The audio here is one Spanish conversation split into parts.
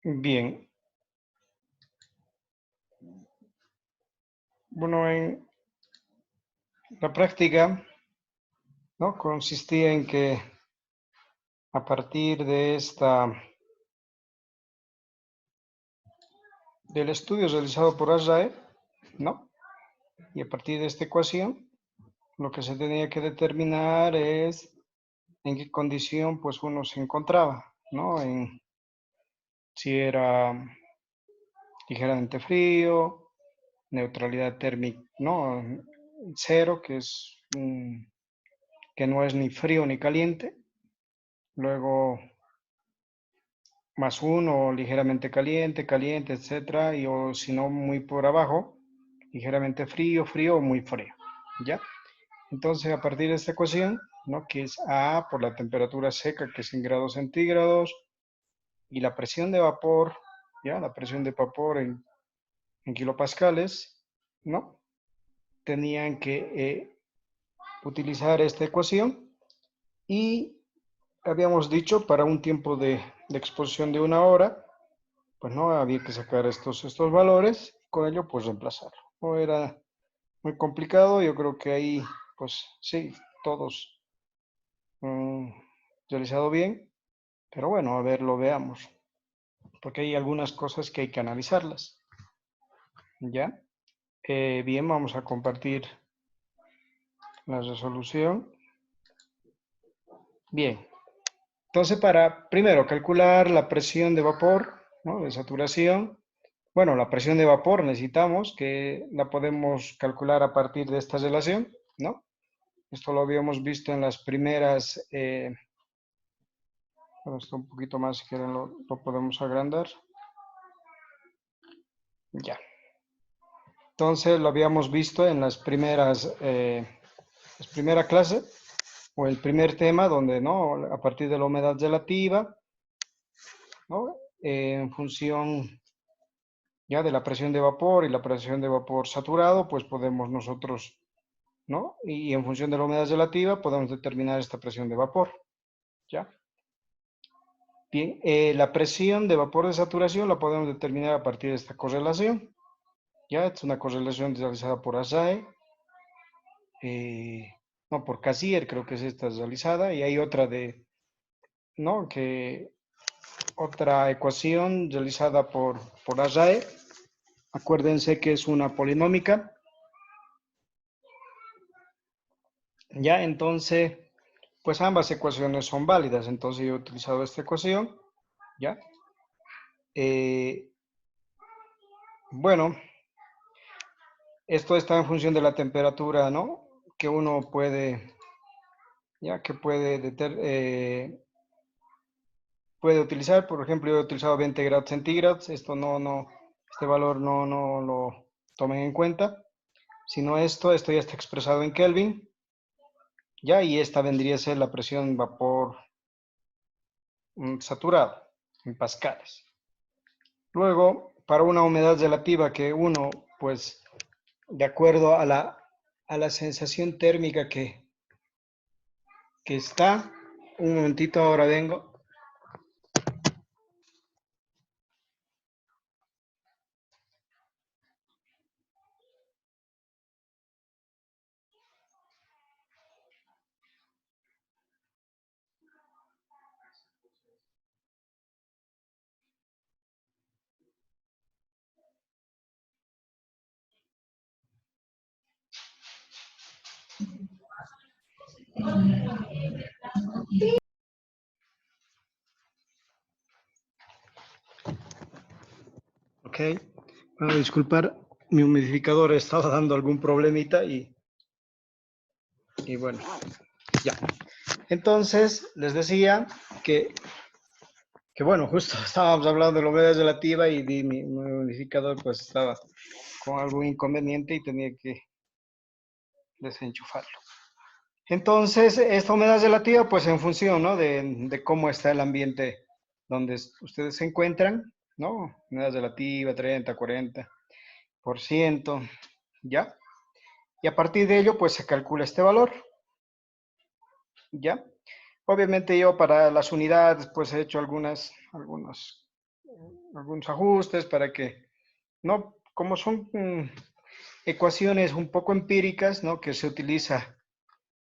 Bien. Bueno, en la práctica, ¿no? Consistía en que a partir de del estudio realizado por Azrae, ¿no? Y a partir de esta ecuación, lo que se tenía que determinar es en qué condición pues uno se encontraba, ¿no? En si era ligeramente frío, neutralidad térmica, ¿no? Cero, que no es ni frío ni caliente. Luego más uno, ligeramente caliente, caliente, etcétera, y o si no muy por abajo, ligeramente frío, frío o muy frío, ¿ya? Entonces, a partir de esta ecuación, ¿no? Que es A por la temperatura seca, que es en grados centígrados, y la presión de vapor, ¿ya? La presión de vapor en kilopascales, ¿no? Tenían que utilizar esta ecuación y habíamos dicho para un tiempo de exposición de 1 hora, pues no había que sacar estos valores, con ello pues reemplazarlo. No era muy complicado, yo creo que ahí pues sí, todos mm, realizado bien, pero bueno, a ver, lo veamos, porque hay algunas cosas que hay que analizarlas, ¿ya? Bien, vamos a compartir la resolución. Bien, entonces para primero calcular la presión de vapor, ¿no? De saturación. Bueno, la presión de vapor necesitamos que la podemos calcular a partir de esta relación, ¿no? Esto lo habíamos visto en las primeras, bueno, esto un poquito más, si quieren lo podemos agrandar. Ya. Entonces lo habíamos visto en las primera clase o el primer tema donde, ¿no? A partir de la humedad relativa, ¿no? En función ya de la presión de vapor y la presión de vapor saturado, pues podemos nosotros, ¿no? Y en función de la humedad relativa podemos determinar esta presión de vapor, ¿ya? Bien, la presión de vapor de saturación la podemos determinar a partir de esta correlación, ¿ya? Es una correlación realizada por Asae, no, por Casier creo que es esta realizada, y hay otra ¿no? Otra ecuación realizada por Asae, acuérdense que es una polinómica, ¿ya? Entonces, pues ambas ecuaciones son válidas, entonces yo he utilizado esta ecuación, ¿ya? Bueno, esto está en función de la temperatura, ¿no? Que uno puede, ya que puede utilizar. Por ejemplo, yo he utilizado 20 grados centígrados. Esto este valor no lo tomen en cuenta. Sino esto ya está expresado en Kelvin. Ya, y esta vendría a ser la presión vapor saturada en pascales. Luego, para una humedad relativa que uno, pues, de acuerdo a la sensación térmica que está, un momentito, ahora vengo. Ok, bueno, disculpar, mi humidificador estaba dando algún problemita y bueno, ya. Entonces, les decía que bueno, justo estábamos hablando de la humedad relativa y mi humidificador pues estaba con algún inconveniente y tenía que desenchufarlo. Entonces, esta humedad relativa, pues en función, ¿no? De cómo está el ambiente donde ustedes se encuentran, ¿no? Humedad relativa, 30, 40%, ¿ya? Y a partir de ello, pues se calcula este valor, ¿ya? Obviamente yo para las unidades, pues he hecho algunos algunos ajustes para que, ¿no? Como son ecuaciones un poco empíricas, ¿no? Que se utiliza,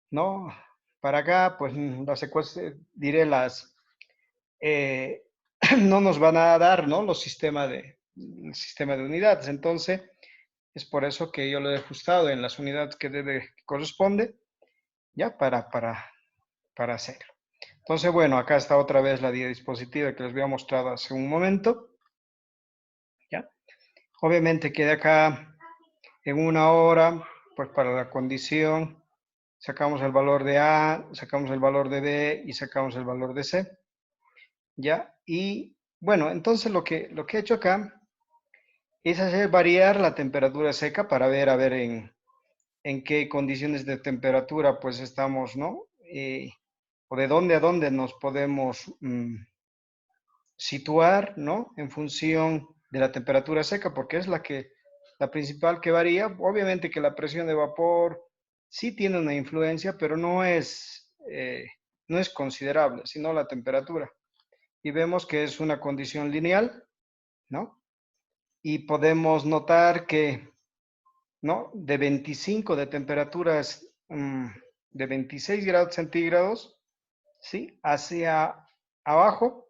¿no? Para acá, pues las ecuaciones, diré eh, no nos van a dar, ¿no? El sistema de unidades. Entonces, es por eso que yo lo he ajustado en las unidades que corresponde, ya, para hacerlo. Entonces, bueno, acá está otra vez la diapositiva que les había mostrado hace un momento, ¿ya? Obviamente queda acá en una hora, pues para la condición, sacamos el valor de A, sacamos el valor de B y sacamos el valor de C, ¿ya? Y bueno, entonces lo que he hecho acá es hacer variar la temperatura seca para ver, a ver en qué condiciones de temperatura pues estamos, ¿no? O de dónde a dónde nos podemos situar, ¿no? En función de la temperatura seca, porque es la principal que varía. Obviamente que la presión de vapor sí tiene una influencia, pero no es considerable, sino la temperatura. Y vemos que es una condición lineal, ¿no? Y podemos notar que, ¿no? De 25 de temperaturas de 26 grados centígrados, ¿sí? Hacia abajo,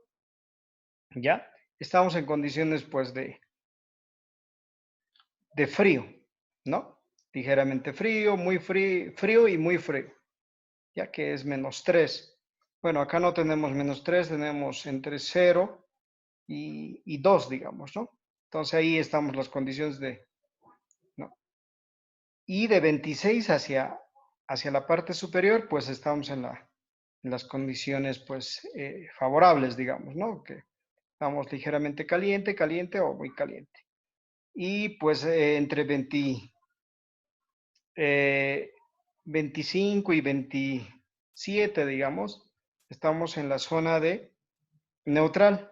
¿ya? Estamos en condiciones, pues, de frío, ¿no? Ligeramente frío y muy frío, ya que es -3. Bueno, acá no tenemos -3, tenemos entre 0 y 2, digamos, ¿no? Entonces ahí estamos las condiciones ¿no? Y de 26 hacia la parte superior, pues estamos en las condiciones, pues, favorables, digamos, ¿no? Que estamos ligeramente caliente, caliente o muy caliente. Y pues entre 25 y 27, digamos, estamos en la zona de neutral,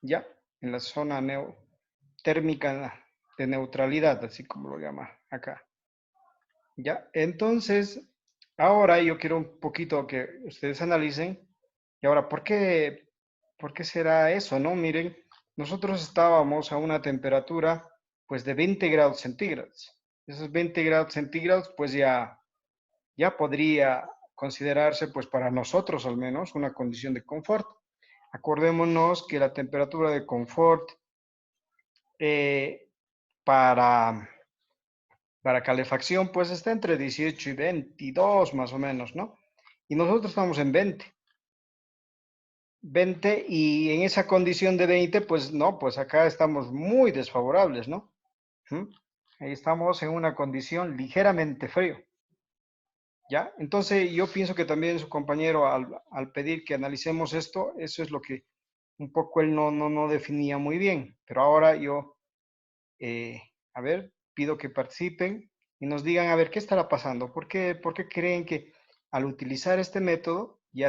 ¿ya? En la zona térmica de neutralidad, así como lo llama acá, ¿ya? Entonces, ahora yo quiero un poquito que ustedes analicen, y ahora, por qué será eso, no? Miren, nosotros estábamos a una temperatura, pues, de 20 grados centígrados. Esos 20 grados centígrados, pues, ya podría considerarse, pues para nosotros al menos, una condición de confort. Acordémonos que la temperatura de confort eh, para, para calefacción, pues está entre 18 y 22 más o menos, ¿no? Y nosotros estamos en 20 y en esa condición de 20, pues no, pues acá estamos muy desfavorables, ¿no? ¿Mm? Ahí estamos en una condición ligeramente frío. ¿Ya? Entonces yo pienso que también su compañero al pedir que analicemos esto, eso es lo que un poco él no definía muy bien. Pero ahora yo, a ver, pido que participen y nos digan, a ver, ¿qué estará pasando? Por qué creen que al utilizar este método y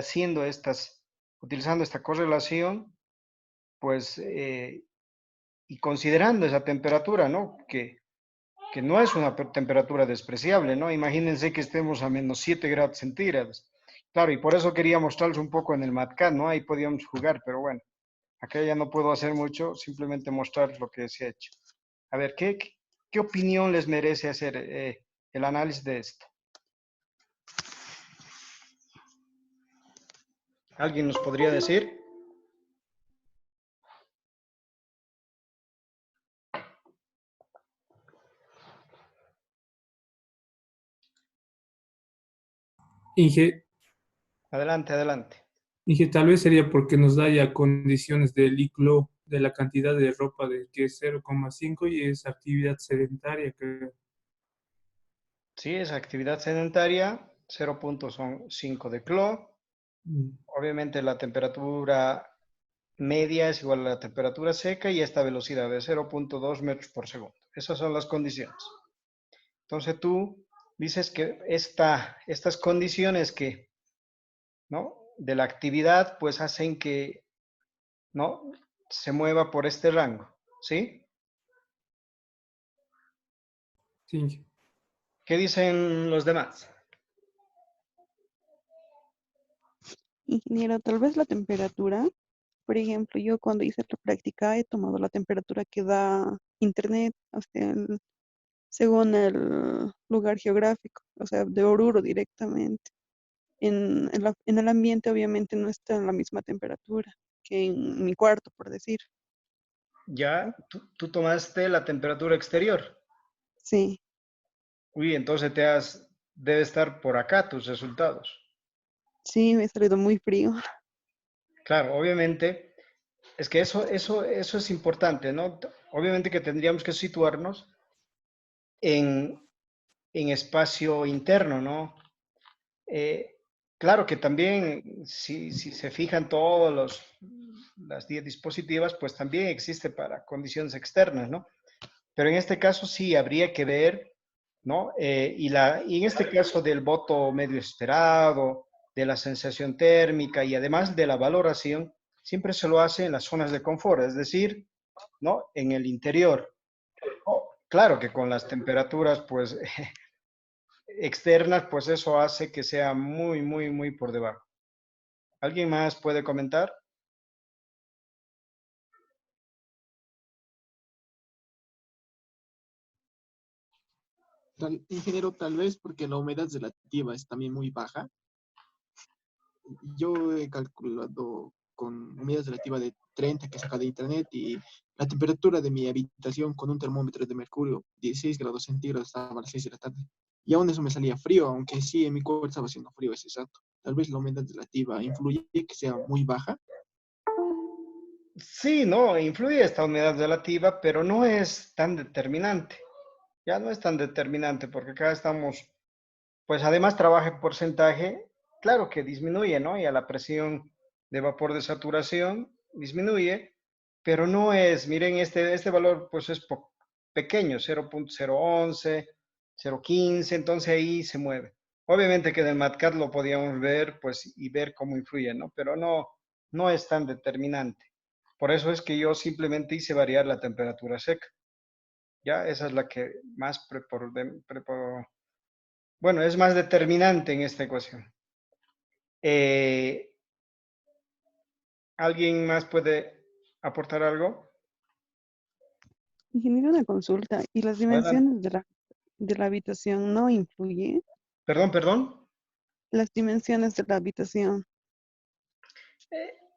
utilizando esta correlación, pues, y considerando esa temperatura, ¿no? Que no es una temperatura despreciable, ¿no? Imagínense que estemos a -7 grados centígrados. Claro, y por eso quería mostrarles un poco en el MatCat, ¿no? Ahí podíamos jugar, pero bueno, acá ya no puedo hacer mucho, simplemente mostrar lo que se ha hecho. A ver, ¿qué opinión les merece hacer el análisis de esto? ¿Alguien nos podría decir? Inge, Adelante, adelante. Inge, tal vez sería porque nos da ya condiciones del ICLO de la cantidad de ropa de que es 0,5 y es actividad sedentaria, creo. Sí, es actividad sedentaria, 0,5 de clo. Mm, Obviamente la temperatura media es igual a la temperatura seca y esta velocidad de 0,2 metros por segundo. Esas son las condiciones. Entonces tú dices que estas condiciones ¿no? De la actividad, pues hacen que, ¿no? Se mueva por este rango, ¿sí? sí, Inge. ¿Qué dicen los demás? Ingeniero, tal vez la temperatura Por ejemplo, yo cuando hice la práctica he tomado la temperatura que da internet, o sea, según el lugar geográfico, o sea, de Oruro directamente. En el ambiente obviamente no está en la misma temperatura que en mi cuarto, por decir. Ya, tú tomaste la temperatura exterior. Sí, Uy, entonces debe estar por acá tus resultados. sí, me ha salido muy frío. Claro, obviamente, es que eso es importante, ¿no? Obviamente que tendríamos que situarnos en, en espacio interno, ¿no? Eh, claro que también, si se fijan todas las 10 dispositivas, pues también existe para condiciones externas, ¿no? Pero en este caso sí habría que ver, ¿no? Y en este caso del voto medio esperado, de la sensación térmica y además de la valoración, siempre se lo hace en las zonas de confort, es decir, ¿no? En el interior. Oh, claro que con las temperaturas, pues, externas, pues eso hace que sea muy, muy, muy por debajo. ¿Alguien más puede comentar? Ingeniero, tal vez porque la humedad relativa es también muy baja. Yo he calculado con humedad relativa de 30 que saca de internet y la temperatura de mi habitación con un termómetro de mercurio, 16 grados centígrados, estaba a las 6 de la tarde. Y aún eso me salía frío, aunque sí en mi cuerpo estaba haciendo frío ese rato. Tal vez la humedad relativa influye que sea muy baja. Sí, no, influye esta humedad relativa, pero no es tan determinante. Ya no es tan determinante porque acá estamos, pues además trabaja en porcentaje, claro que disminuye, ¿no? Y a la presión de vapor de saturación disminuye, pero no es, miren, este valor pues es pequeño, 0.011, 0.15, entonces ahí se mueve. Obviamente que en el MATCAT lo podíamos ver, pues, y ver cómo influye, ¿no? Pero no es tan determinante. Por eso es que yo simplemente hice variar la temperatura seca. Ya, esa es la que más, bueno, es más determinante en esta ecuación. Eh, ¿Alguien más puede aportar algo? Ingeniero, una consulta. ¿Y las Adelante. dimensiones de la habitación no influyen? Perdón, perdón. Las dimensiones de la habitación.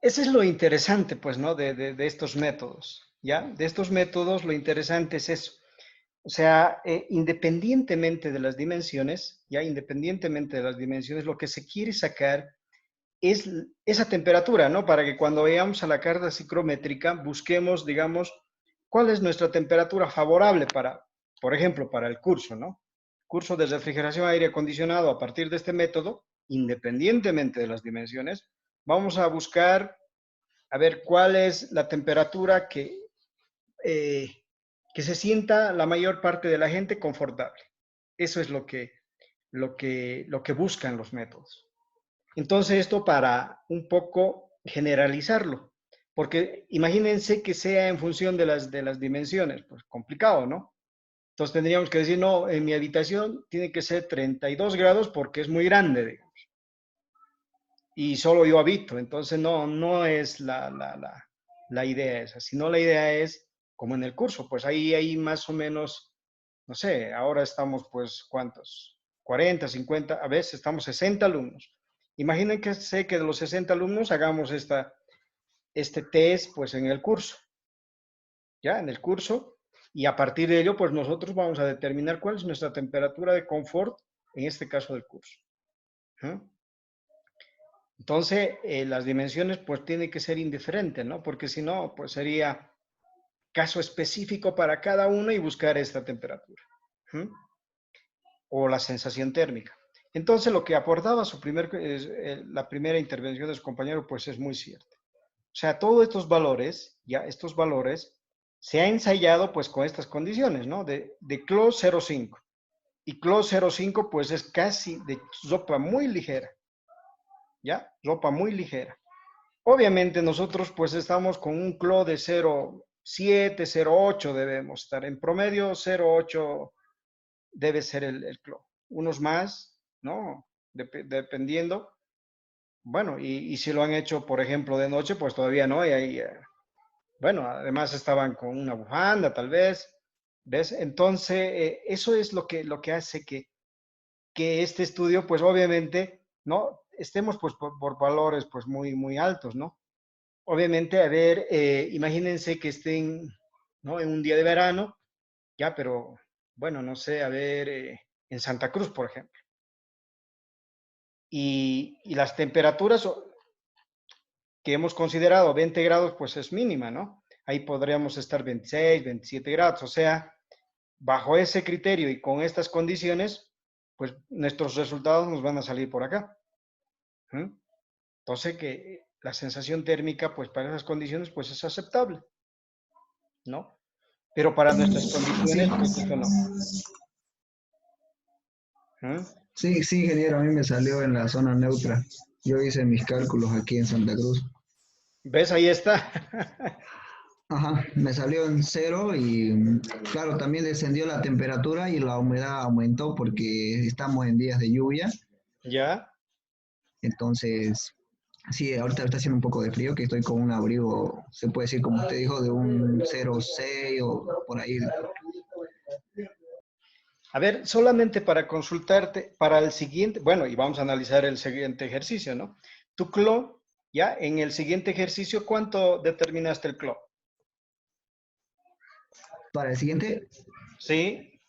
Ese es lo interesante, pues, ¿no? De estos métodos, ¿ya? De estos métodos, lo interesante es eso. O sea, independientemente de las dimensiones, ya independientemente de las dimensiones, lo que se quiere sacar es esa temperatura, ¿no? Para que cuando veamos a la carga psicométrica busquemos, digamos, cuál es nuestra temperatura favorable para, por ejemplo, para el curso, ¿no? Curso de refrigeración aire acondicionado a partir de este método, independientemente de las dimensiones, vamos a buscar a ver cuál es la temperatura eh, que se sienta la mayor parte de la gente confortable. Eso es lo que buscan los métodos. Entonces, esto para un poco generalizarlo, porque imagínense que sea en función de las dimensiones, pues complicado, ¿no? Entonces tendríamos que decir, no, en mi habitación tiene que ser 32 grados porque es muy grande, digamos, y solo yo habito, entonces no es la idea esa, sino la idea es, como en el curso, pues ahí hay más o menos, no sé, ahora estamos pues, ¿cuántos? 40, 50, a veces estamos 60 alumnos. Imaginen que sé que de los 60 alumnos hagamos este test pues en el curso, ¿ya? En el curso, y a partir de ello pues nosotros vamos a determinar cuál es nuestra temperatura de confort en este caso del curso. ¿Mm? Entonces, las dimensiones pues tienen que ser indiferentes, ¿no? Porque si no, pues sería caso específico para cada uno y buscar esta temperatura. ¿Mm? O la sensación térmica. Entonces, lo que aportaba la primera intervención de su compañero, pues es muy cierto. O sea, todos estos valores, ya estos valores, se ha ensayado pues con estas condiciones, ¿no? De CLO 0,5. Y CLO 0,5 pues es casi de ropa muy ligera, ¿ya? Ropa muy ligera. Obviamente nosotros pues estamos con un CLO de 0,7, 0,8 debemos estar. En promedio 0,8 debe ser el CLO. Unos más, ¿no? Dependiendo. bueno, y si lo han hecho, por ejemplo, de noche, pues todavía no, y ahí, bueno, además estaban con una bufanda, tal vez, ¿ves? Entonces, eso es lo que hace que este estudio, pues obviamente, ¿no? Estemos pues por valores pues muy, muy altos, ¿no? Obviamente, a ver, imagínense que estén, ¿no? En un día de verano, ya, pero, bueno, no sé, a ver, en Santa Cruz, por ejemplo. Y las temperaturas que hemos considerado 20 grados, pues es mínima, ¿no? Ahí podríamos estar 26, 27 grados, o sea, bajo ese criterio y con estas condiciones, pues nuestros resultados nos van a salir por acá. ¿Mm? Entonces, que la sensación térmica, pues para esas condiciones, pues es aceptable, ¿no? Pero para nuestras condiciones, Sí, pues eso no. ¿Mm? sí, sí, ingeniero, a mí me salió en la zona neutra. Yo hice mis cálculos aquí en Santa Cruz. ¿Ves? Ahí está. Ajá, me salió en cero y claro, también descendió la temperatura y la humedad aumentó porque estamos en días de lluvia. ¿Ya? Entonces, sí, ahorita está haciendo un poco de frío, que estoy con un abrigo, se puede decir, como usted dijo, de un 0,6 o por ahí. A ver, solamente para consultarte, para el siguiente, bueno, y vamos a analizar el siguiente ejercicio, ¿no? Tu CLO, ya, en el siguiente ejercicio, ¿cuánto determinaste el CLO? Para el siguiente, ¿Sí?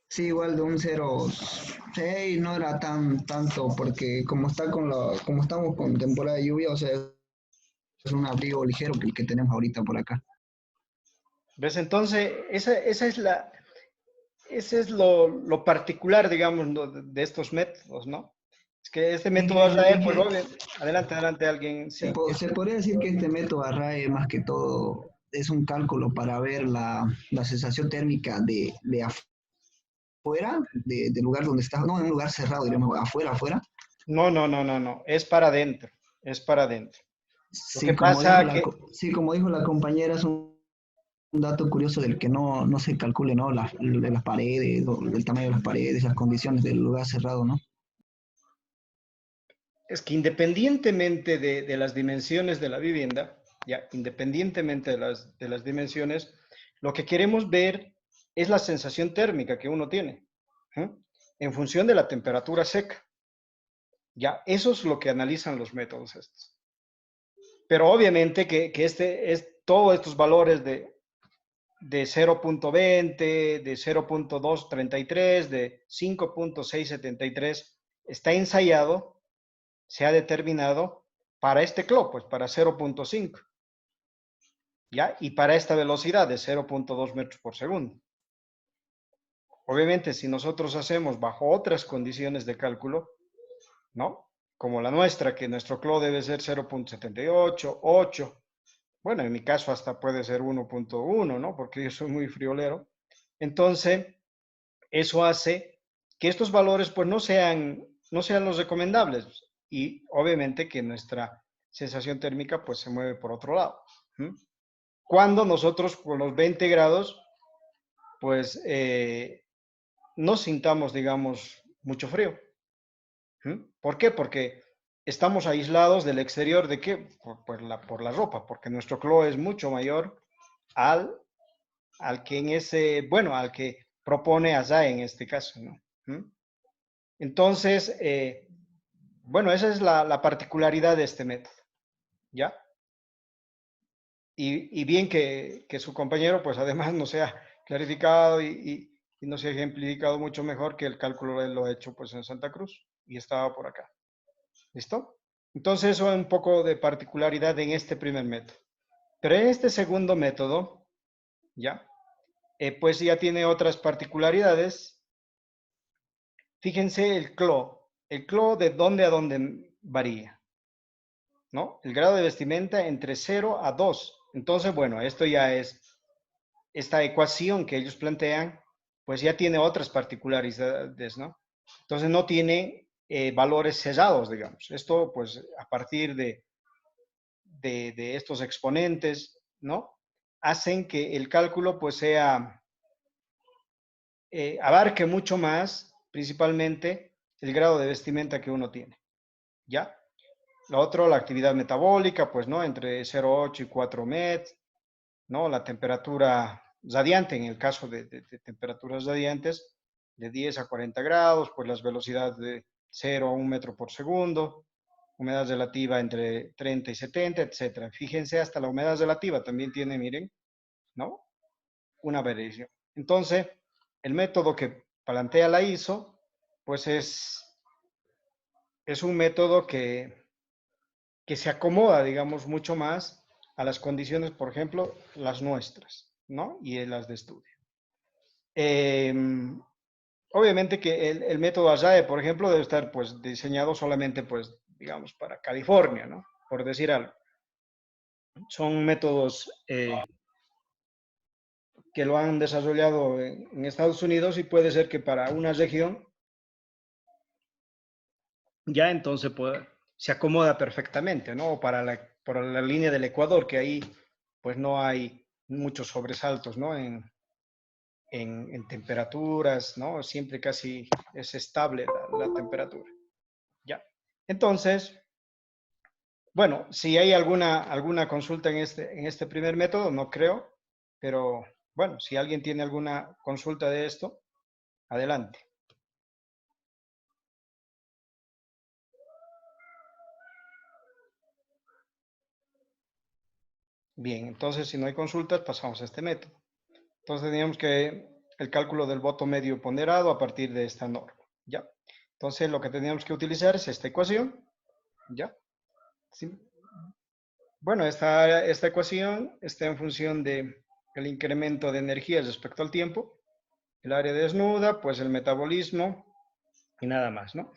sí, igual de un 0,6 no era tanto, porque como estamos con temporada de lluvia, o sea, es un abrigo ligero que el que tenemos ahorita por acá. ¿Ves? Entonces, ese es lo particular, digamos, ¿no? de estos métodos, ¿no? Es que este método Arrae, pues, adelante, adelante, alguien, sí. Se podría decir que este método Arrae más que todo es un cálculo para ver la sensación térmica de afuera, del lugar donde estás, no en un lugar cerrado, diríamos, afuera. No, no, no, no, no, es para adentro, es para adentro. Lo que Sí, pasa que, como dijo la compañera, es un dato curioso del que no se calcule, ¿no? De las paredes, o del tamaño de las paredes, las condiciones del lugar cerrado, ¿no? es que independientemente de las dimensiones de la vivienda, ya, independientemente de las dimensiones, lo que queremos ver es la sensación térmica que uno tiene, ¿eh? En función de la temperatura seca. Ya, eso es lo que analizan los métodos estos. Pero obviamente que todos estos valores de 0.20, de 0.233, de 5.673, está ensayado, se ha determinado para este clock, pues para 0.5, ¿ya? Y para esta velocidad de 0.2 metros por segundo. Obviamente, si nosotros hacemos bajo otras condiciones de cálculo, ¿no? Como la nuestra, que nuestro clock debe ser 0.78, 8, bueno, en mi caso hasta puede ser 1.1, ¿no? Porque yo soy muy friolero. Entonces, eso hace que estos valores pues no sean los recomendables y obviamente que nuestra sensación térmica pues se mueve por otro lado. ¿Mm? Cuando nosotros con los 20 grados pues no sintamos, digamos, mucho frío. ¿Mm? ¿Por qué? Porque estamos aislados del exterior de qué? Por la ropa, porque nuestro clo es mucho mayor al, al que en ese, bueno, al que propone Azá en este caso, ¿no? ¿Mm? Entonces, bueno, esa es la particularidad de este método, ¿ya? Y bien que su compañero, pues además no se ha clarificado y no se ha ejemplificado mucho mejor que el cálculo él lo ha hecho pues en Santa Cruz y estaba por acá. ¿Listo? Entonces, eso es un poco de particularidad en este primer método. Pero en este segundo método, ¿ya? Pues ya tiene otras particularidades. Fíjense el CLO. El CLO de dónde a dónde varía, ¿no? El grado de vestimenta entre 0 a 2. Entonces, bueno, esto ya es, esta ecuación que ellos plantean, pues ya tiene otras particularidades, ¿no? Entonces no tiene valores cesados, digamos. Esto, pues, a partir de estos exponentes, ¿no? Hacen que el cálculo, pues, abarque mucho más, principalmente, el grado de vestimenta que uno tiene, ¿ya? Lo otro, la actividad metabólica, pues, ¿no? Entre 0,8 y 4 MET, ¿no? La temperatura radiante, en el caso de temperaturas radiantes, de 10 a 40 grados, pues las velocidades de 0 a 1 metro por segundo, humedad relativa entre 30 y 70, etcétera. Fíjense, hasta la humedad relativa también tiene, miren, ¿no? Una variación. Entonces, el método que plantea la ISO, pues es un método que se acomoda, digamos, mucho más a las condiciones, por ejemplo, las nuestras, ¿no? Y las de estudio. Obviamente que el método ASAE, por ejemplo, debe estar, pues, diseñado solamente, pues, digamos, para California, ¿no? Por decir algo. Son métodos que lo han desarrollado en Estados Unidos y puede ser que para una región ya entonces pues, se acomoda perfectamente, ¿no? O para la línea del Ecuador, que ahí pues no hay muchos sobresaltos, ¿no? En temperaturas, ¿no? Siempre casi es estable la temperatura, ¿ya? Entonces, bueno, si hay alguna consulta en este primer método, no creo, pero bueno, si alguien tiene alguna consulta de esto, adelante. Bien, entonces si no hay consultas, pasamos a este método. Entonces teníamos que el cálculo del voto medio ponderado a partir de esta norma, ¿ya? Entonces lo que teníamos que utilizar es esta ecuación, ¿ya? ¿Sí? Bueno, esta ecuación está en función del incremento de energía respecto al tiempo, el área desnuda, pues el metabolismo y nada más, ¿no?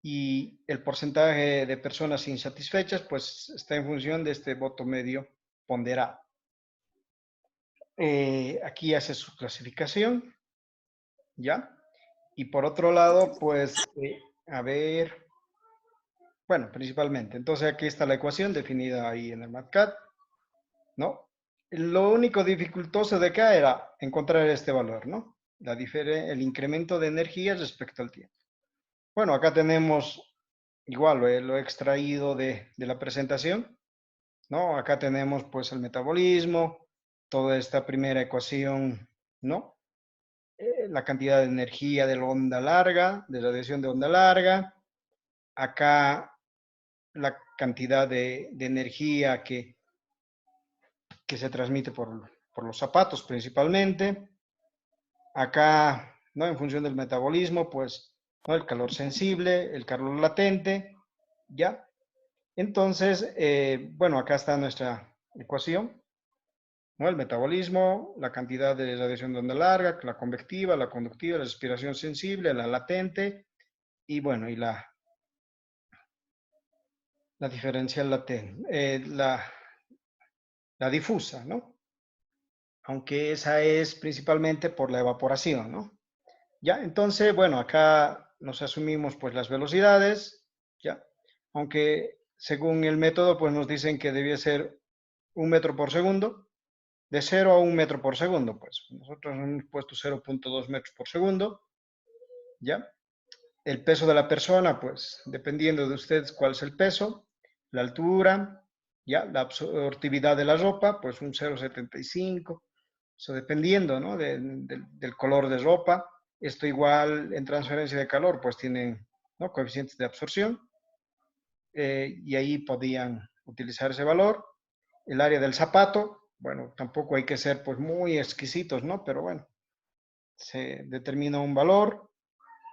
Y el porcentaje de personas insatisfechas, pues está en función de este voto medio ponderado. Aquí hace su clasificación, ¿ya? Y por otro lado, pues, a ver, bueno, principalmente. Entonces aquí está la ecuación definida ahí en el MATCAT, ¿no? Lo único dificultoso de acá era encontrar este valor, ¿no? El incremento de energía respecto al tiempo. Bueno, acá tenemos, igual lo he extraído de la presentación, ¿no? Acá tenemos pues el metabolismo, toda esta primera ecuación, ¿no? La cantidad de energía de la onda larga, de radiación de onda larga. Acá la cantidad de energía que se transmite por los zapatos principalmente. Acá, ¿no? En función del metabolismo, pues, ¿no? El calor sensible, el calor latente, ¿ya? Entonces, bueno, acá está nuestra ecuación, ¿no? El metabolismo, la cantidad de radiación de onda larga, la convectiva, la conductiva, la respiración sensible, la latente, y bueno, y la diferencial latente, la difusa, ¿no? Aunque esa es principalmente por la evaporación, ¿no? Ya, entonces, bueno, acá nos asumimos pues las velocidades, ¿ya? Aunque según el método pues nos dicen que debía ser 1 metro por segundo, de 0 a 1 metro por segundo, pues nosotros hemos puesto 0,2 metros por segundo, ¿ya? El peso de la persona, pues dependiendo de ustedes cuál es el peso, la altura, ¿ya? La absortividad de la ropa, pues un 0,75, eso dependiendo, ¿no? Del color de ropa. Esto igual en transferencia de calor, pues tienen, ¿no? Coeficientes de absorción, y ahí podían utilizar ese valor. El área del zapato, bueno, tampoco hay que ser pues muy exquisitos, ¿no? Pero bueno, se determina un valor,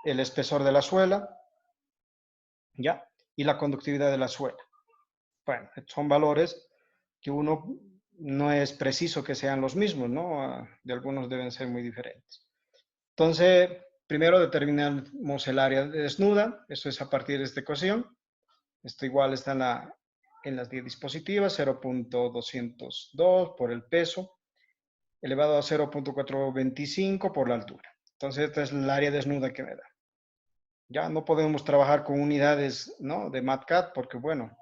el espesor de la suela, ¿ya? Y la conductividad de la suela. Bueno, son valores que uno no es preciso que sean los mismos, ¿no? De algunos deben ser muy diferentes. Entonces, primero determinamos el área desnuda, eso es a partir de esta ecuación. Esto igual está en las 10 dispositivas, 0,202 por el peso, elevado a 0,425 por la altura. Entonces, esta es el área desnuda que me da. Ya no podemos trabajar con unidades, ¿no? De MATCAT porque, bueno,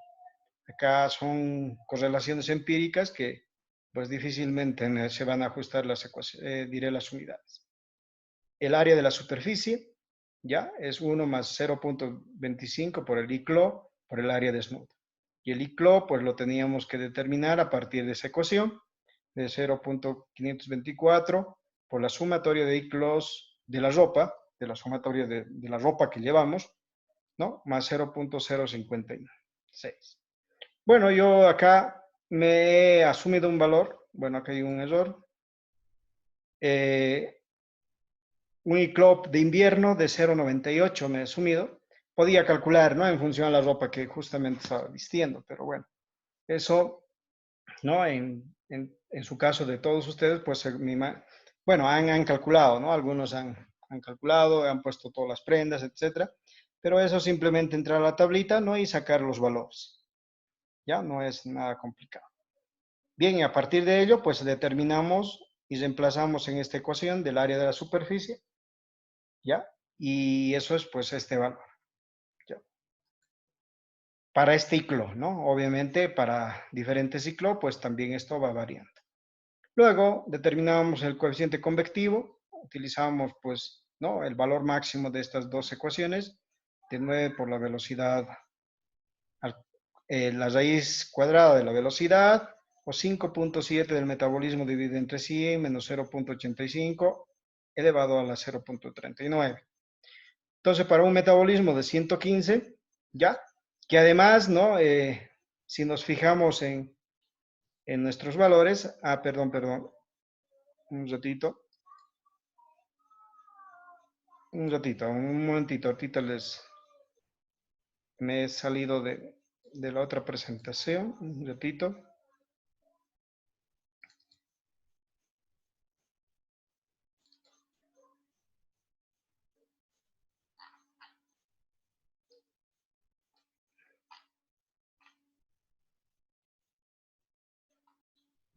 acá son correlaciones empíricas que pues difícilmente se van a ajustar las ecuaciones, diré las unidades. El área de la superficie, ¿ya? Es 1 más 0,25 por el ICLO por el área desnuda. Y el ICLO, pues lo teníamos que determinar a partir de esa ecuación, de 0.524 por la sumatoria de ICLOs de la ropa, de la sumatoria de la ropa que llevamos, ¿no? Más 0.056. Bueno, yo acá me he asumido un valor, bueno, acá hay un error, un ICLO de invierno de 0.98 me he asumido. Podía calcular, ¿no? En función de la ropa que justamente estaba vistiendo, pero bueno, eso, ¿no? En su caso de todos ustedes, pues, bueno, han calculado, ¿no? Algunos han calculado, han puesto todas las prendas, etcétera, pero eso simplemente entrar a la tablita, ¿no? Y sacar los valores. Ya, no es nada complicado. Bien, y a partir de ello, pues determinamos y reemplazamos en esta ecuación del área de la superficie, ¿ya? Y eso es, pues, este valor, ¿ya? Para este ICLO, ¿no? Obviamente, para diferentes ICLO, pues también esto va variando. Luego, determinamos el coeficiente convectivo, utilizamos, pues, ¿no? El valor máximo de estas dos ecuaciones, de 9 por la velocidad, la raíz cuadrada de la velocidad, o 5.7 del metabolismo dividido entre 100 menos 0.85 elevado a la 0.39. Entonces, para un metabolismo de 115, ¿ya? Que además, ¿no? Si nos fijamos en nuestros valores, perdón, un ratito, un momentito, ahorita me he salido de la otra presentación, un ratito.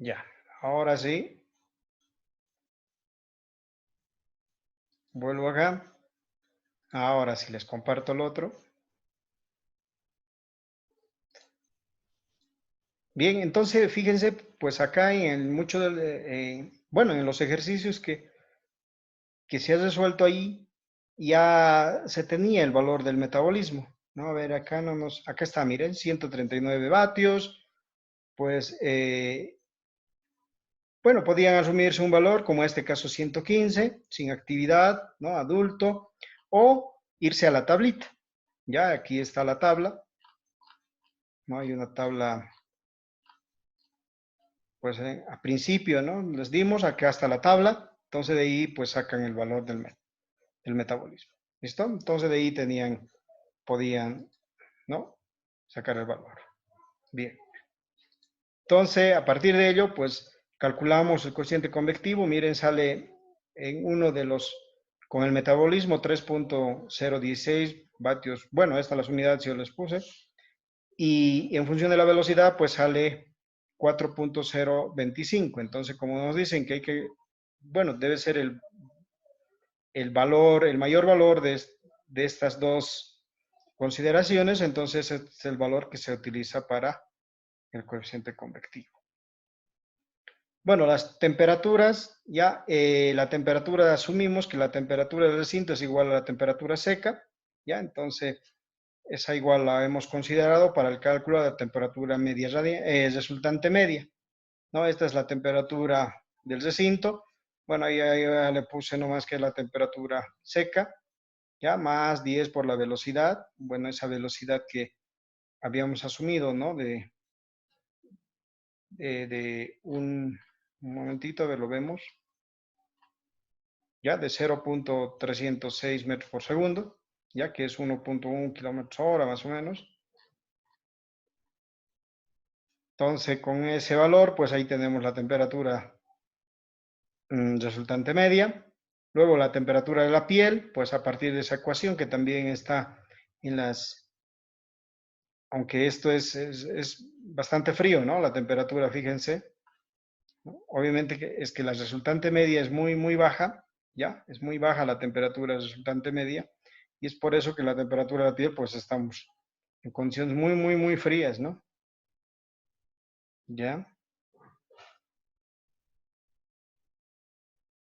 Ya, ahora sí. Vuelvo acá. Ahora sí les comparto el otro. Bien, entonces fíjense, pues acá en bueno, en los ejercicios que se ha resuelto ahí, ya se tenía el valor del metabolismo, ¿no? A ver, acá acá está, miren, 139 vatios, pues, bueno, podían asumirse un valor, como en este caso 115, sin actividad, ¿no? Adulto, o irse a la tablita. Ya, aquí está la tabla, ¿no? Hay una tabla, pues, a principio, ¿no? Les dimos, acá está la tabla, entonces de ahí, pues, sacan el valor del metabolismo. ¿Listo? Entonces de ahí podían, ¿no? Sacar el valor. Bien. Entonces, a partir de ello, pues calculamos el cociente convectivo. Miren, sale en uno de los, con el metabolismo 3.016 vatios. Bueno, estas las unidades yo les puse. Y en función de la velocidad, pues sale 4.025. Entonces, como nos dicen que hay que, bueno, debe ser el valor, el mayor valor de estas dos consideraciones, entonces es el valor que se utiliza para el coeficiente convectivo. Bueno, las temperaturas, ya la temperatura, asumimos que la temperatura del recinto es igual a la temperatura seca, ya, entonces esa igual la hemos considerado para el cálculo de la temperatura media resultante media, ¿no? Esta es la temperatura del recinto, bueno, ahí ya le puse nomás que la temperatura seca, ya, más 10 por la velocidad, bueno, esa velocidad que habíamos asumido, ¿no? De un momentito, a ver, lo vemos, ya, de 0.306 metros por segundo, ya que es 1.1 kilómetros hora más o menos. Entonces, con ese valor, pues ahí tenemos la temperatura resultante media. Luego la temperatura de la piel, pues a partir de esa ecuación que también está en aunque esto es bastante frío, ¿no? La temperatura, fíjense, ¿no? Obviamente es que la resultante media es muy, muy baja, ¿ya? Es muy baja la temperatura resultante media, y es por eso que la temperatura de la piel, pues estamos en condiciones muy, muy, muy frías, ¿no? ¿Ya?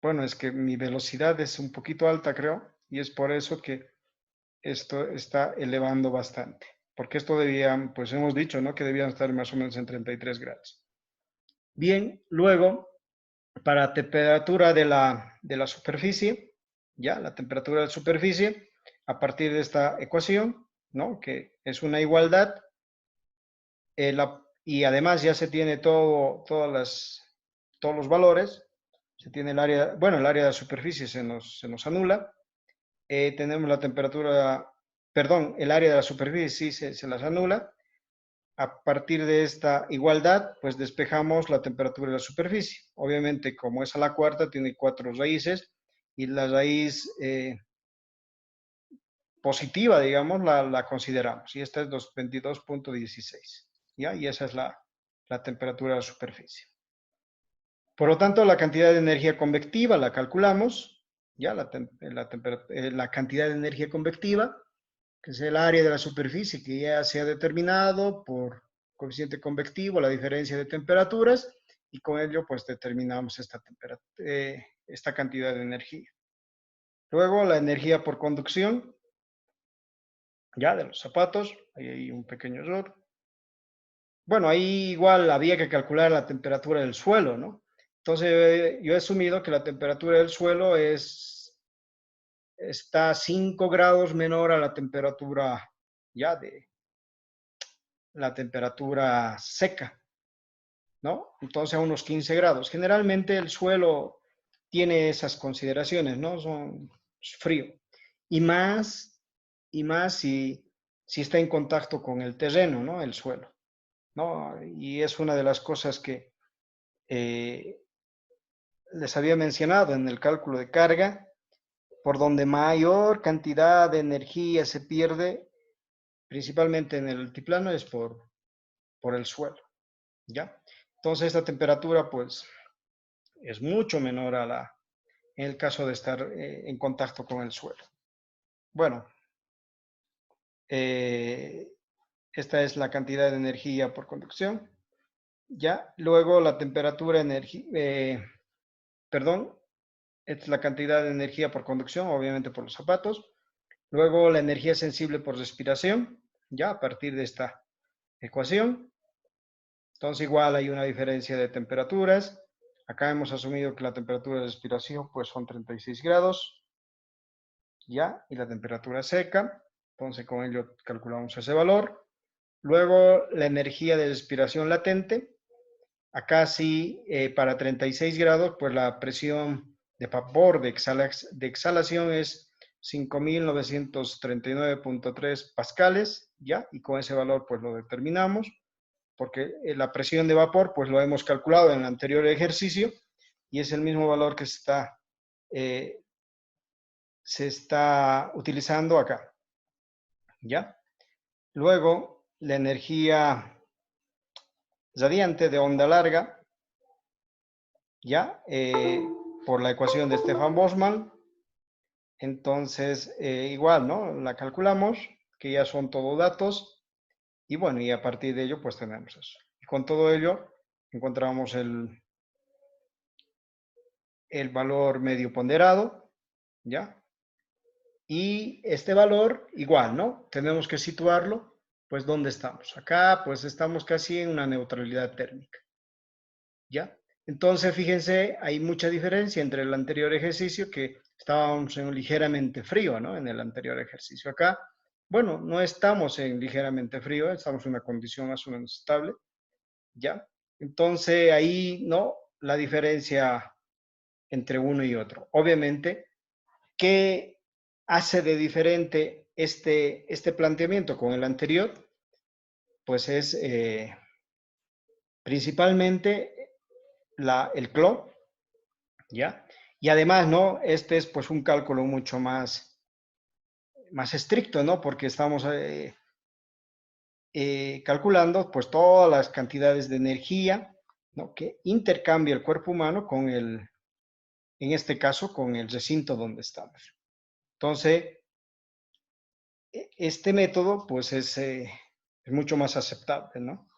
Bueno, es que mi velocidad es un poquito alta, creo, y es por eso que esto está elevando bastante. porque esto debían, pues hemos dicho, ¿no? Que debían estar más o menos en 33 grados. Bien, luego, para temperatura de la superficie, ya, la temperatura de la superficie, a partir de esta ecuación, ¿no? Que es una igualdad, y además ya se tiene todos los valores, se tiene el área, bueno, el área de la superficie se nos anula, tenemos la temperatura, perdón, el área de la superficie sí se las anula. A partir de esta igualdad, pues despejamos la temperatura de la superficie. Obviamente, como es a la cuarta, tiene 4 raíces y la raíz positiva, digamos, la consideramos. Y esta es 22.16. ¿Ya? Y esa es la temperatura de la superficie. Por lo tanto, la cantidad de energía convectiva la calculamos. ¿Ya? La cantidad de energía convectiva, que es el área de la superficie que ya se ha determinado por coeficiente convectivo, la diferencia de temperaturas, y con ello pues determinamos esta cantidad de energía. Luego la energía por conducción, ya de los zapatos, ahí hay un pequeño error. Bueno, ahí igual había que calcular la temperatura del suelo, ¿no? Entonces yo he asumido que la temperatura del suelo está 5 grados menor a la temperatura ya de la temperatura seca, ¿no? Entonces a unos 15 grados. Generalmente el suelo tiene esas consideraciones, ¿no? Es frío. Y más si está en contacto con el terreno, ¿no? El suelo, ¿no? Y es una de las cosas que les había mencionado en el cálculo de carga, por donde mayor cantidad de energía se pierde, principalmente en el altiplano, es por el suelo, ¿ya? Entonces esta temperatura pues es mucho menor en el caso de estar en contacto con el suelo. Bueno, esta es la cantidad de energía por conducción, ¿ya? Luego la temperatura perdón, esta es la cantidad de energía por conducción, obviamente por los zapatos. Luego la energía sensible por respiración, ya a partir de esta ecuación. Entonces igual hay una diferencia de temperaturas. Acá hemos asumido que la temperatura de respiración pues son 36 grados, ¿ya? Y la temperatura seca, entonces con ello calculamos ese valor. Luego la energía de respiración latente. Acá sí, para 36 grados, pues la presión de vapor de exhalación es 5.939.3 pascales, ¿ya? Y con ese valor pues lo determinamos, porque la presión de vapor pues lo hemos calculado en el anterior ejercicio y es el mismo valor que se está utilizando acá, ¿ya? Luego, la energía radiante de onda larga, ¿ya? Por la ecuación de Stefan Boltzmann. Entonces, igual, ¿no? La calculamos, que ya son todos datos, y bueno, y a partir de ello, pues tenemos eso. Y con todo ello, encontramos el valor medio ponderado, ¿ya? Y este valor, igual, ¿no? Tenemos que situarlo, pues, ¿dónde estamos? Acá, pues, estamos casi en una neutralidad térmica, ¿ya? Entonces, fíjense, hay mucha diferencia entre el anterior ejercicio, que estábamos en ligeramente frío, ¿no? En el anterior ejercicio. Acá, bueno, no estamos en ligeramente frío, estamos en una condición más o menos estable, ¿ya? Entonces, ahí, ¿no? La diferencia entre uno y otro. Obviamente, ¿qué hace de diferente este planteamiento con el anterior? Pues es principalmente el CLO, ¿ya? Y además, ¿no? Este es pues un cálculo mucho más estricto, ¿no? Porque estamos calculando pues todas las cantidades de energía, ¿no? Que intercambia el cuerpo humano en este caso, con el recinto donde estamos. Entonces, este método pues es mucho más aceptable, ¿no?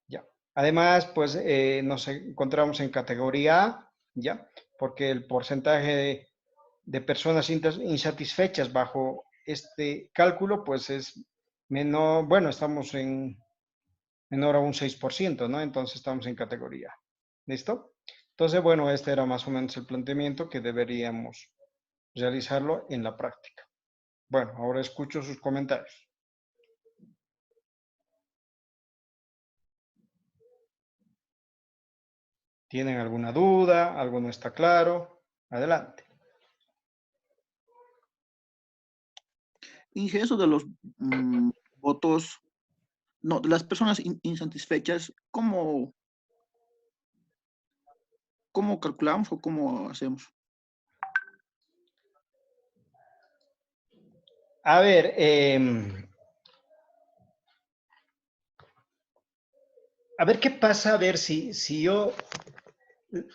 Ya. Además, pues nos encontramos en categoría A, ¿ya? Porque el porcentaje de personas insatisfechas bajo este cálculo, pues es menor, bueno, estamos en menor a un 6%, ¿no? Entonces estamos en categoría A. ¿Listo? Entonces, bueno, este era más o menos el planteamiento que deberíamos realizarlo en la práctica. Bueno, ahora escucho sus comentarios. ¿Tienen alguna duda? ¿Algo no está claro? Adelante. Inge, eso de los votos, no, de las personas insatisfechas, ¿cómo calculamos o cómo hacemos? A ver, ¿qué pasa? A ver si yo,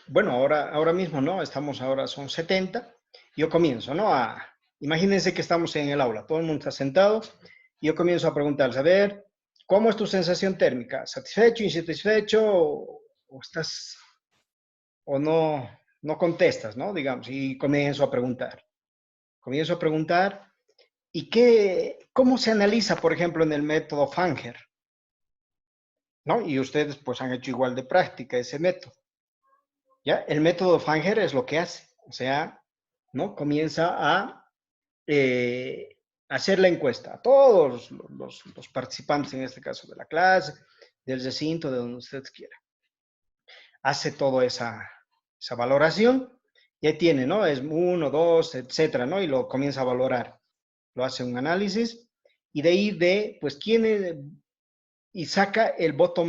bueno, ahora mismo, ¿no? Ahora son 70. Yo comienzo, ¿no? Imagínense que estamos en el aula, todo el mundo está sentado, y yo comienzo a preguntarles, a ver, ¿cómo es tu sensación térmica? ¿Satisfecho, insatisfecho, o estás, o no contestas, ¿no? Digamos, y comienzo a preguntar. ¿Y cómo se analiza, por ejemplo, en el método Fanger? ¿No? Y ustedes pues han hecho igual de práctica ese método. ¿Ya? El método Fanger es lo que hace. O sea, ¿no? Comienza a hacer la encuesta a todos los participantes, en este caso de la clase, del recinto, de donde ustedes quieran. Hace toda esa valoración y ahí tiene, ¿no? Es 1, 2, etcétera, ¿no? Y lo comienza a valorar. Lo hace un análisis y de ahí pues, y saca el voto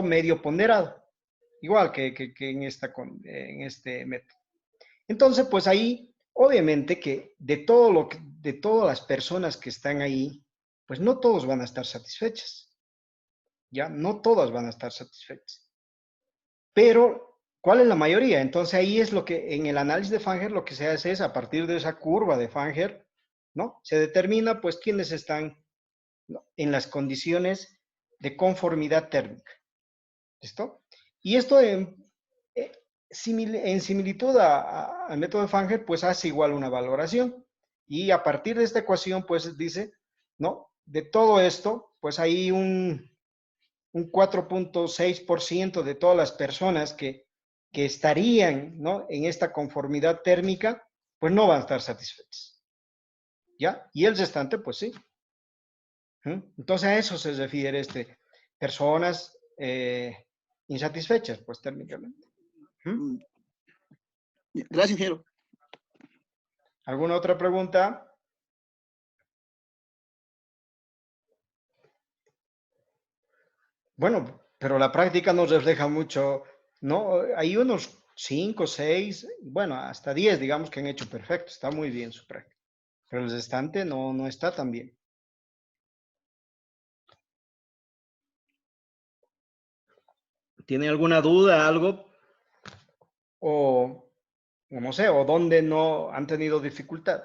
medio ponderado, igual que en este método. Entonces, pues ahí, obviamente que de todas las personas que están ahí, pues no todos van a estar satisfechas, ¿ya? No todas van a estar satisfechas. Pero, ¿cuál es la mayoría? Entonces ahí es lo que, en el análisis de Fanger, lo que se hace es, a partir de esa curva de Fanger, ¿no? Se determina, pues, quiénes están, ¿no?, en las condiciones de conformidad térmica. ¿Listo? Y esto en similitud al método de Fanger, pues hace igual una valoración. Y a partir de esta ecuación, pues dice, ¿no? De todo esto, pues hay un 4.6% de todas las personas que estarían, ¿no?, en esta conformidad térmica, pues no van a estar satisfechas. ¿Ya? Y el restante, pues sí. Entonces a eso se refiere personas insatisfechas, pues térmicamente. Gracias, ingeniero. ¿Alguna otra pregunta? Bueno, pero la práctica nos refleja mucho, ¿no? Hay unos 5, 6, bueno, hasta 10, digamos, que han hecho perfecto. Está muy bien su práctica. Pero el restante no está tan bien. ¿Tiene alguna duda, algo? O no sé, o dónde no han tenido dificultad.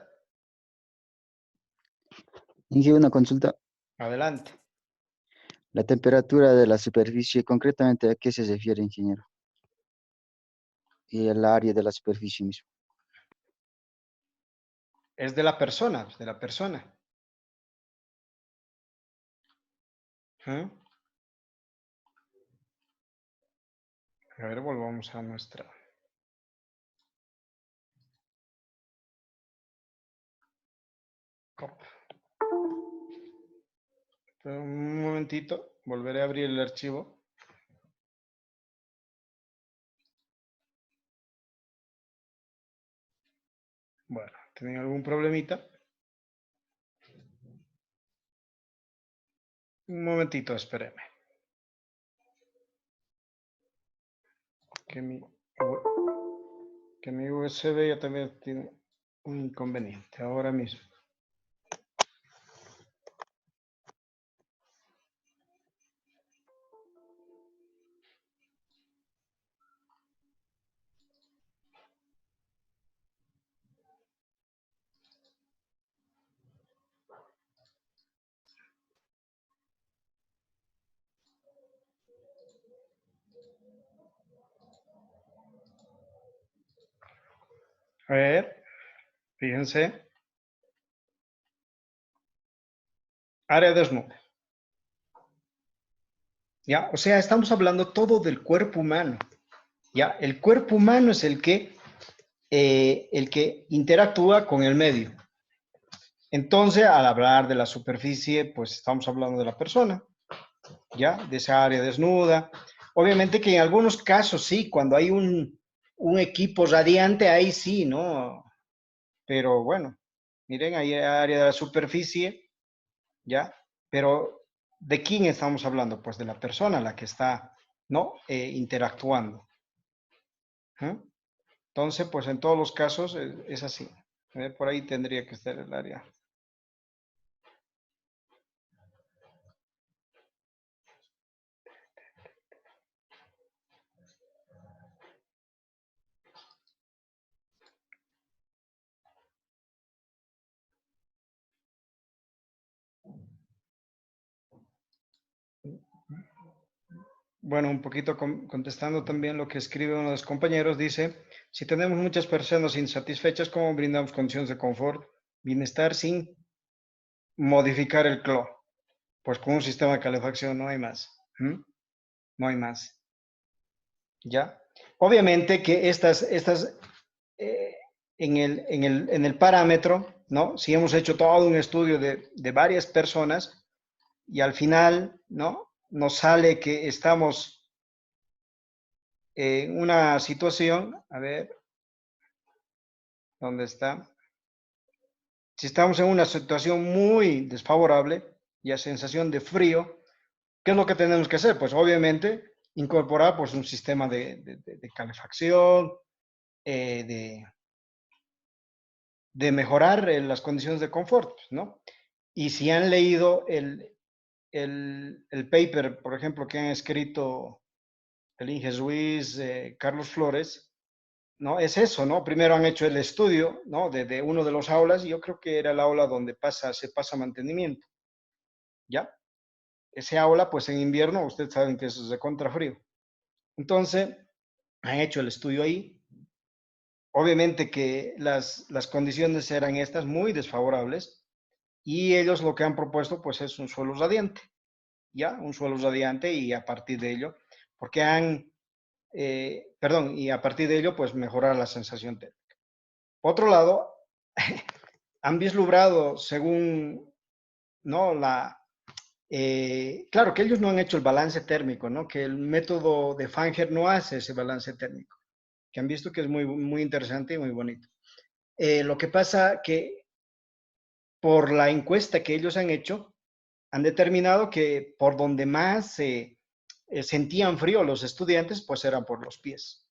Inge, una consulta. Adelante. La temperatura de la superficie, concretamente, ¿a qué se refiere, ingeniero? Y el área de la superficie mismo. Es de la persona, de la persona. ¿Mm? A ver, volvamos a nuestra. Un momentito, volveré a abrir el archivo. Bueno, ¿tienen algún problemita? Un momentito, espérenme. Que mi USB ya también tiene un inconveniente ahora mismo. A ver, fíjense. área desnuda. ¿Ya? O sea, estamos hablando todo del cuerpo humano. ¿Ya? El cuerpo humano es el que interactúa con el medio. Entonces, al hablar de la superficie, pues estamos hablando de la persona, ¿ya? De esa área desnuda. Obviamente que en algunos casos sí, cuando hay un equipo radiante, ahí sí, ¿no? Pero bueno, miren, ahí hay área de la superficie, ¿ya? Pero, ¿de quién estamos hablando? Pues de la persona, la que está, ¿no? Interactuando. ¿Eh? Entonces, pues en todos los casos es así. Por ahí tendría que estar el área. Bueno, un poquito contestando también lo que escribe uno de los compañeros, dice, si tenemos muchas personas insatisfechas, ¿cómo brindamos condiciones de confort, bienestar sin modificar el CLO? Pues con un sistema de calefacción no hay más. No hay más. ¿Ya? Obviamente que estas en el parámetro, ¿no? Si hemos hecho todo un estudio de varias personas y al final, ¿no? Nos sale que estamos en una situación, a ver, ¿dónde está? Si estamos en una situación muy desfavorable y a sensación de frío, ¿qué es lo que tenemos que hacer? Pues obviamente incorporar pues un sistema de calefacción, de mejorar las condiciones de confort, ¿no? Y si han leído el paper, por ejemplo, que han escrito el Inge Ruiz, Carlos Flores, ¿no? Es eso, ¿no? Primero han hecho el estudio, ¿no? De uno de los aulas, y yo creo que era el aula donde se pasa mantenimiento, ¿ya? Ese aula, pues en invierno, ustedes saben que eso es de contrafrío. Entonces, han hecho el estudio ahí. Obviamente que las condiciones eran estas muy desfavorables, y ellos lo que han propuesto, pues es un suelo radiante, ¿ya? Un suelo radiante, y a partir de ello, porque y a partir de ello, pues mejorar la sensación térmica. Por otro lado, han vislumbrado según, ¿no? Claro que ellos no han hecho el balance térmico, ¿no? Que el método de Fanger no hace ese balance térmico, que han visto que es muy, muy interesante y muy bonito. Lo que pasa que por la encuesta que ellos han hecho, han determinado que por donde más sentían frío los estudiantes, pues eran por los pies.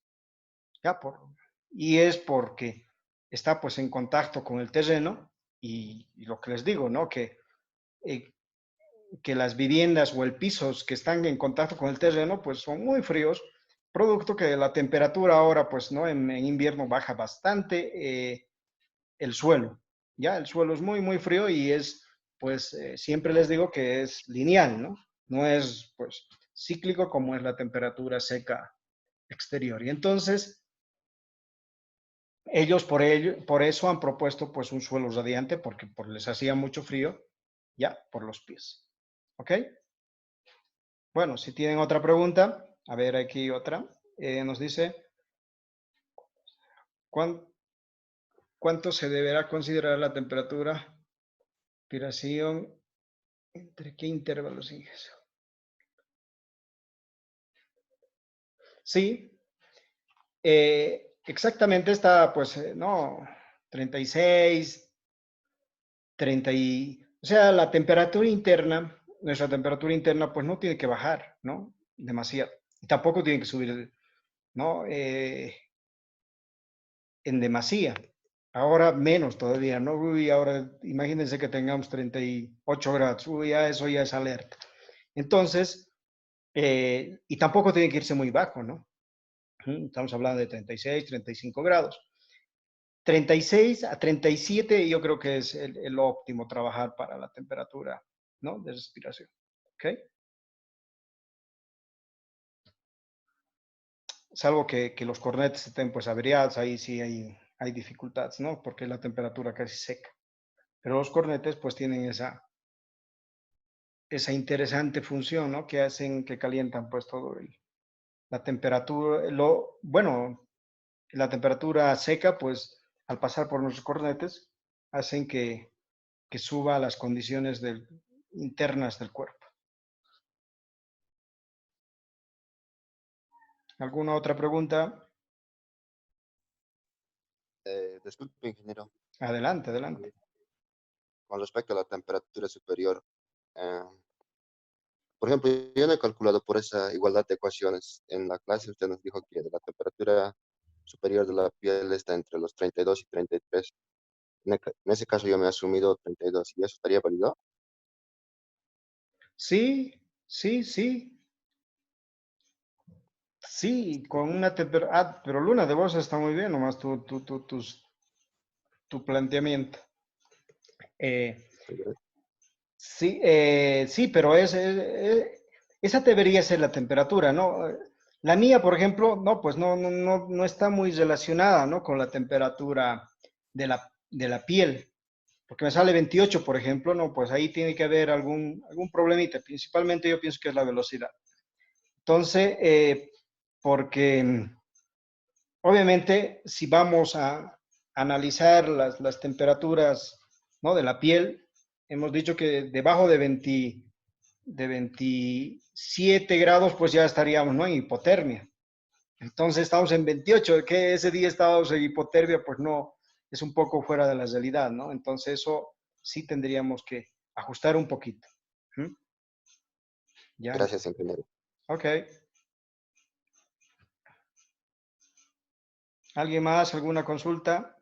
¿Ya? Y es porque está pues en contacto con el terreno, y lo que les digo, ¿no? Que las viviendas o el pisos que están en contacto con el terreno, pues son muy fríos, producto que la temperatura ahora, pues, ¿no? En invierno baja bastante el suelo, ¿ya? El suelo es muy, muy frío, y pues, siempre les digo que es lineal, ¿no? No es, pues, cíclico como es la temperatura seca exterior. Y entonces, ellos por eso han propuesto, pues, un suelo radiante, porque les hacía mucho frío, ¿ya? Por los pies. ¿Ok? Bueno, si tienen otra pregunta, a ver, aquí otra. Nos dice, ¿cuánto se deberá considerar la temperatura, aspiración, entre qué intervalos ingreso? Sí, exactamente está, pues, no, 36, 30 o sea, la temperatura interna, nuestra temperatura interna, pues no tiene que bajar, ¿no? Demasiado. Y tampoco tiene que subir, ¿no? En demasía. Ahora menos todavía, ¿no? Uy, ahora imagínense que tengamos 38 grados. Uy, ya eso ya es alerta. Entonces, y tampoco tiene que irse muy bajo, ¿no? Estamos hablando de 36, 35 grados. 36 a 37 yo creo que es el óptimo trabajar para la temperatura, ¿no? De respiración. ¿Ok? Salvo que los cornetes estén pues averiados, ahí sí hay dificultades, ¿no? Porque la temperatura casi seca. Pero los cornetes pues tienen esa interesante función, ¿no? Que hacen, que calientan pues todo la temperatura, bueno, la temperatura seca, pues al pasar por nuestros cornetes, hacen que suba las condiciones internas del cuerpo. ¿Alguna otra pregunta? Disculpe, ingeniero, Adelante, adelante. con respecto a la temperatura superior, eh, por ejemplo, yo no he calculado por esa igualdad de ecuaciones. En la clase usted nos dijo que la temperatura superior de la piel está entre los 32 y 33. En ese caso yo me he asumido 32 y eso estaría válido. Sí, sí, sí. Sí, con una temperatura... Ah, pero Luna, de vos está muy bien, nomás tu planteamiento. Sí, sí, pero esa debería ser la temperatura, ¿no? La mía, por ejemplo, no, pues no está muy relacionada, ¿no? Con la temperatura de la piel, porque me sale 28, por ejemplo, ¿no? Pues ahí tiene que haber algún problemita. Principalmente yo pienso que es la velocidad. Entonces, porque obviamente si vamos a analizar las temperaturas, ¿no? De la piel, hemos dicho que debajo de 27 grados, pues ya estaríamos, ¿no? En hipotermia. Entonces estamos en 28, que ese día estábamos en hipotermia, pues no, es un poco fuera de la realidad, ¿no? Entonces eso sí tendríamos que ajustar un poquito. ¿Mm? ¿Ya? Gracias, ingeniero. Ok. ¿Alguien más? ¿Alguna consulta?